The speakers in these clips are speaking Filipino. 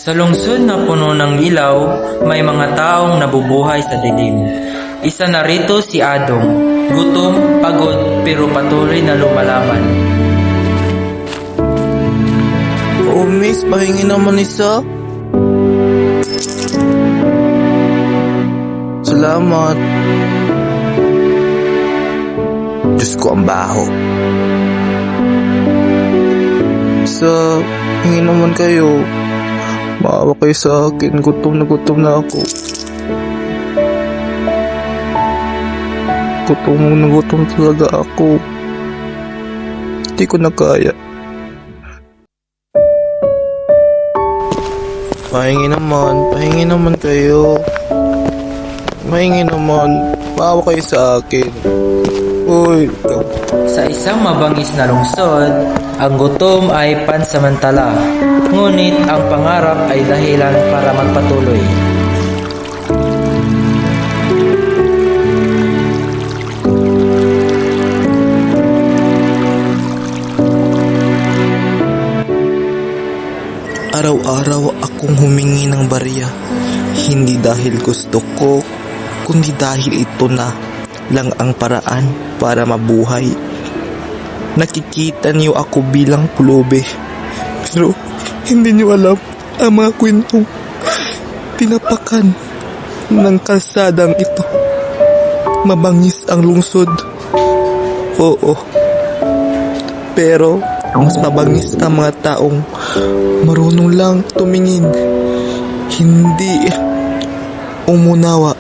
Sa lungsod na puno ng ilaw, may mga taong nabubuhay sa dilim. Isa na rito si Adong, gutom, pagod, pero patuloy na lumalaban. Oh, miss, pahingi naman isa. Salamat. Diyos ko, ang baho. Isa, hingi naman kayo. Maawa kayo sa akin. Gutom na ako. Gutom talaga ako. Hindi ko na kaya. Pahingi naman kayo. Maawa kayo sa akin. Uy. Sa isang mabangis na lungsod, ang gutom ay pansamantala. Ngunit ang pangarap ay dahilan para magpatuloy. Araw-araw akong humingi ng barya. Hindi dahil gusto ko, kundi dahil ito na lang ang paraan para mabuhay. Nakikita niyo ako bilang pulubi. Pero hindi niyo alam ang mga kwentong tinapakan ng kalsadang ito. Mabangis ang lungsod. Oo. Pero mas mabangis ang mga taong marunong lang tumingin, hindi umunawa.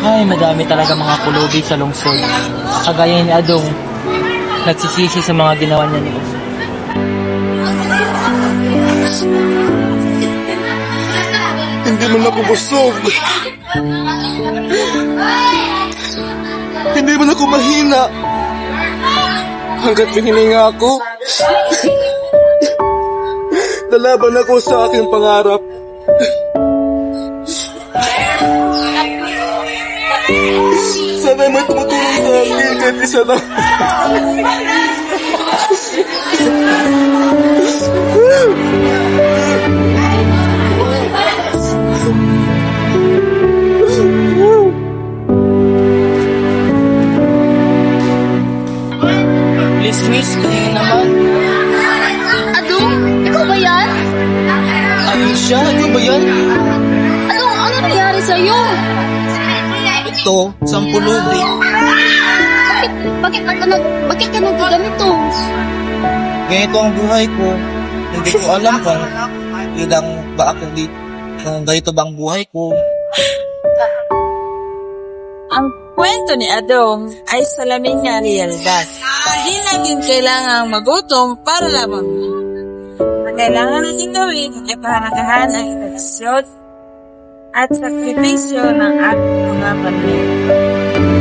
Ay, madami talaga mga pulubi sa lungsod. Kagaya ni Adong, nagsisisi sa mga ginawa niya nito. Hindi man ako busog. Hindi man ako mahina. Hanggat pinihinga ako, lalaban ako sa aking pangarap. Sana may tumutulong sa akin kahit isa lang. Please, miss, tingin naman. Adong, ikaw ba yan? Ayun siya, ikaw ba yan? Adong, ano nangyari sa'yo? Ito, sampulubi. Bakit ka nagkaganito? Ganito ang buhay ko. Hindi ko alam kung ilang ba ako dito. Kung ganito ba ang buhay ko. Ang kwento ni Adong ay salamin nga realidad. Hindi natin kailangang magutom para lamang. Ang kailangan natin gawin ay pahalagahan ang edukasyon at sakripisyo ng ating mga pamilya.